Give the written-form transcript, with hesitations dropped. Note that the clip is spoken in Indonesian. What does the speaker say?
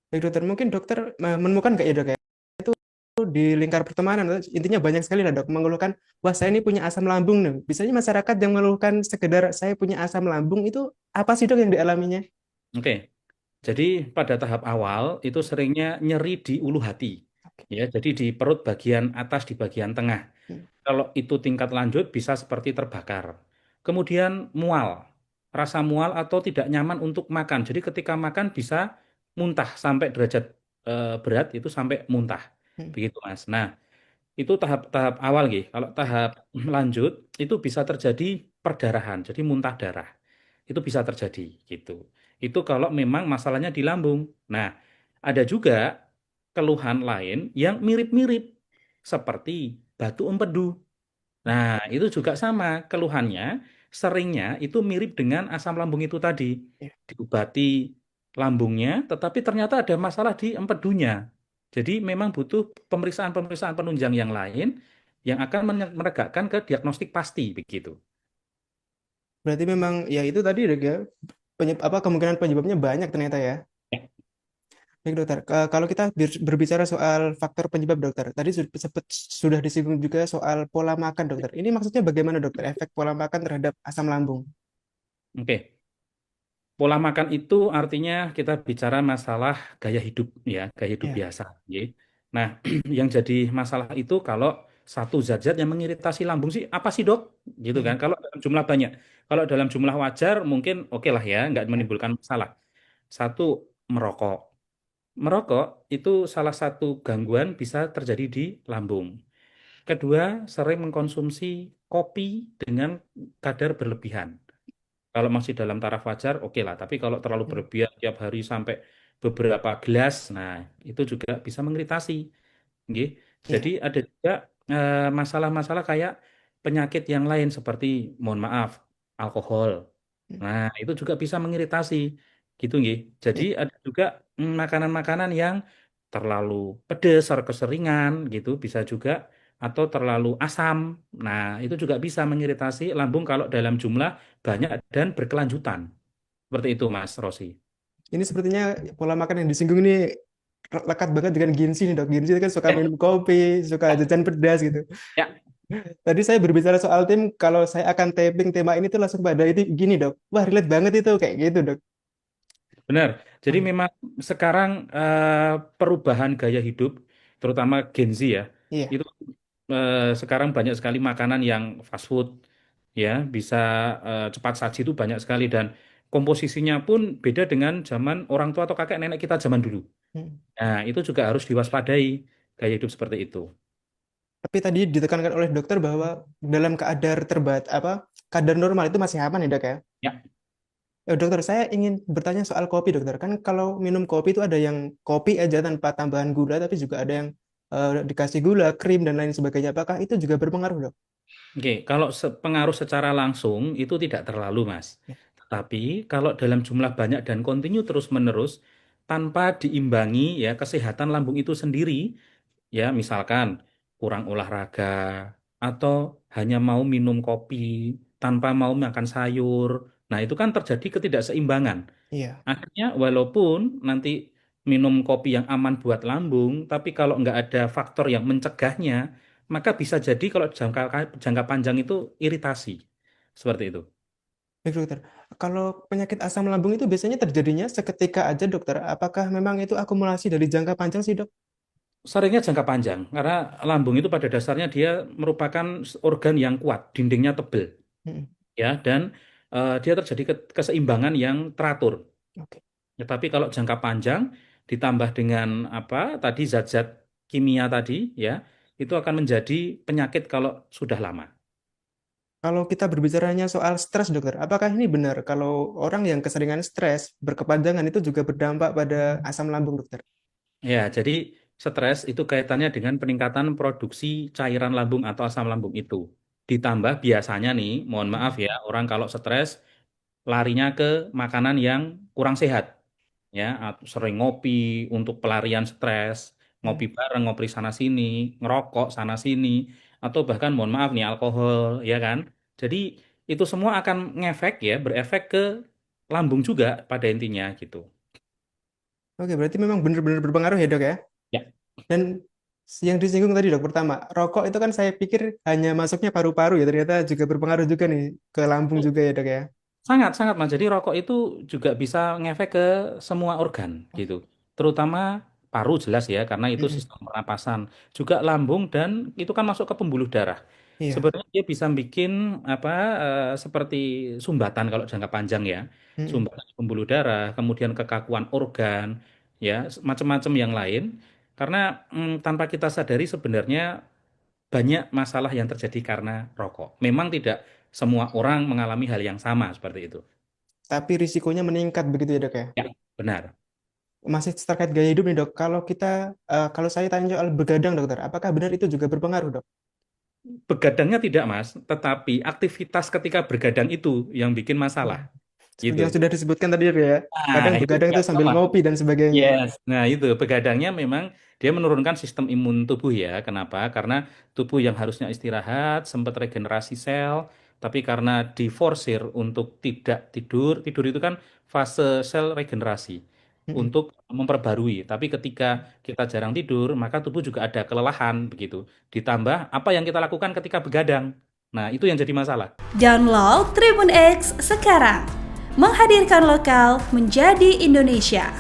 Baik dokter, mungkin dokter menemukan nggak ya dok ya, di lingkar pertemanan, intinya banyak sekali lah dok mengeluhkan, wah saya ini punya asam lambung nih. Biasanya masyarakat yang mengeluhkan sekedar saya punya asam lambung itu apa sih dok yang dialaminya? Oke, jadi pada tahap awal itu seringnya nyeri di ulu hati, ya. Jadi di perut bagian atas, di bagian tengah. Hmm. Kalau itu tingkat lanjut bisa seperti terbakar. Kemudian mual, rasa mual atau tidak nyaman untuk makan. Jadi ketika makan bisa muntah sampai derajat berat itu sampai muntah, Hmm. begitu Mas. Nah, itu tahap-tahap awal gitu. Kalau tahap lanjut itu bisa terjadi perdarahan, jadi muntah darah. Itu bisa terjadi gitu. Itu kalau memang masalahnya di lambung. Nah, ada juga keluhan lain yang mirip-mirip seperti batu empedu. Nah, itu juga sama keluhannya, seringnya itu mirip dengan asam lambung itu tadi. Ya. Diobati lambungnya, tetapi ternyata ada masalah di empedunya. Jadi memang butuh pemeriksaan-pemeriksaan penunjang yang lain yang akan menegakkan ke diagnostik pasti begitu. Berarti memang ya itu tadi dok ya, apa kemungkinan penyebabnya banyak ternyata ya. Ya, Baik dokter, kalau kita berbicara soal faktor penyebab dokter, tadi sudah disinggung juga soal pola makan dokter. Ini maksudnya bagaimana dokter, efek pola makan terhadap asam lambung? oke. Pola makan itu artinya kita bicara masalah gaya hidup ya, gaya hidup Ya. biasa. Ya. Nah, yang jadi masalah itu kalau satu zat-zat yang mengiritasi lambung sih apa sih dok? Gitu kan? Hmm. Kalau dalam jumlah banyak, kalau dalam jumlah wajar mungkin oke lah ya, nggak Ya. menimbulkan masalah. Satu, merokok. Merokok itu salah satu gangguan bisa terjadi di lambung. Kedua, sering mengkonsumsi kopi dengan kadar berlebihan. Kalau masih dalam taraf wajar, oke lah. Tapi kalau terlalu Hmm. berlebihan tiap hari sampai beberapa gelas, nah itu juga bisa mengiritasi. Nggih. Jadi Ya. ada juga masalah-masalah kayak penyakit yang lain seperti, mohon maaf, alkohol. Hmm. Nah itu juga bisa mengiritasi, gitu nggih. Jadi Ya. ada juga makanan-makanan yang terlalu pedas, keseringan, gitu, bisa juga atau terlalu asam. Nah itu juga bisa mengiritasi lambung kalau dalam jumlah banyak dan berkelanjutan. Seperti itu, Mas Rosi. Ini sepertinya pola makan yang disinggung ini lekat banget dengan Ginsi nih dok. Ginsi kan suka minum kopi, suka jajan pedas gitu. Ya, Tadi saya berbicara soal tim, kalau saya akan taping tema ini tuh langsung pada itu gini dok. Wah relate banget itu kayak gitu dok. benar. Jadi Hmm. memang sekarang perubahan gaya hidup, terutama Gen Z ya, Iya. itu sekarang banyak sekali makanan yang fast food, ya, bisa cepat saji itu banyak sekali dan komposisinya pun beda dengan zaman orang tua atau kakek nenek kita zaman dulu. Hmm. Nah, itu juga harus diwaspadai gaya hidup seperti itu. Tapi tadi ditekankan oleh dokter bahwa dalam kadar normal itu masih aman ya dok ya. Ya, Dokter, saya ingin bertanya soal kopi, dokter. Kan kalau minum kopi itu ada yang kopi aja tanpa tambahan gula, tapi juga ada yang dikasih gula, krim, dan lain sebagainya. Apakah itu juga berpengaruh, dok? oke. Kalau pengaruh secara langsung itu tidak terlalu, Mas. Ya. Tapi kalau dalam jumlah banyak dan kontinu terus-menerus tanpa diimbangi ya kesehatan lambung itu sendiri, ya misalkan kurang olahraga atau hanya mau minum kopi tanpa mau makan sayur. Nah, itu kan terjadi ketidakseimbangan. Iya. Akhirnya walaupun nanti minum kopi yang aman buat lambung, tapi kalau nggak ada faktor yang mencegahnya, maka bisa jadi kalau jangka jangka panjang itu iritasi. Seperti itu. Baik, dokter. Kalau penyakit asam lambung itu biasanya terjadinya seketika aja, dokter. Apakah memang itu akumulasi dari jangka panjang sih, dok? Seringnya jangka panjang, karena lambung itu pada dasarnya dia merupakan organ yang kuat, dindingnya tebal, Hmm. ya, dan dia terjadi keseimbangan yang teratur. Oke. Ya, tapi kalau jangka panjang ditambah dengan apa tadi zat-zat kimia tadi, ya, itu akan menjadi penyakit kalau sudah lama. Kalau kita berbicaranya soal stres, dokter, apakah ini benar kalau orang yang keseringan stres berkepanjangan itu juga berdampak pada asam lambung, dokter? Ya, jadi stres itu kaitannya dengan peningkatan produksi cairan lambung atau asam lambung itu. Ditambah biasanya nih, mohon maaf ya, orang kalau stres larinya ke makanan yang kurang sehat, ya, atau sering ngopi untuk pelarian stres, ngopi Hmm. bareng, ngopi sana sini, ngerokok sana sini, atau bahkan mohon maaf nih alkohol, ya kan? Jadi itu semua akan ngefek ya, berefek ke lambung juga pada intinya gitu. Oke, berarti memang benar-benar berpengaruh ya, Dok ya. Ya. Dan yang disinggung tadi, Dok, pertama, rokok itu kan saya pikir hanya masuknya paru-paru ya, ternyata juga berpengaruh juga nih ke lambung juga ya, Dok ya. Sangat, sangat, Mas. Jadi rokok itu juga bisa ngefek ke semua organ gitu. Terutama paru jelas ya, karena itu Mm-mm. sistem pernapasan. Juga lambung dan itu kan masuk ke pembuluh darah. Iya. Sebenarnya dia bisa bikin apa seperti sumbatan kalau jangka panjang ya. Mm-mm. Sumbatan pembuluh darah, kemudian kekakuan organ, ya, macam-macam yang lain. Karena tanpa kita sadari sebenarnya banyak masalah yang terjadi karena rokok. Memang tidak semua orang mengalami hal yang sama seperti itu. Tapi risikonya meningkat begitu ya, Dok ya. Ya, benar. Masih terkait gaya hidup nih, Dok. Kalau saya tanya soal begadang, dokter, apakah benar itu juga berpengaruh, Dok? Begadangnya tidak, Mas, tetapi aktivitas ketika bergadang itu yang bikin Iya. masalah. Seperti Gitu. yang sudah disebutkan tadi, Dok ya. Nah, Kadang itu begadang juga itu sambil sama. ngopi dan sebagainya. Yes. Nah, itu begadangnya memang dia menurunkan sistem imun tubuh ya. Kenapa? Karena tubuh yang harusnya istirahat, sempat regenerasi sel, tapi karena diforsir untuk tidak tidur, tidur itu kan fase sel regenerasi Mm-mm. untuk memperbarui. Tapi ketika kita jarang tidur, maka tubuh juga ada kelelahan begitu. Ditambah apa yang kita lakukan ketika begadang. Nah, itu yang jadi masalah. Download Tribun X sekarang. Menghadirkan lokal menjadi Indonesia.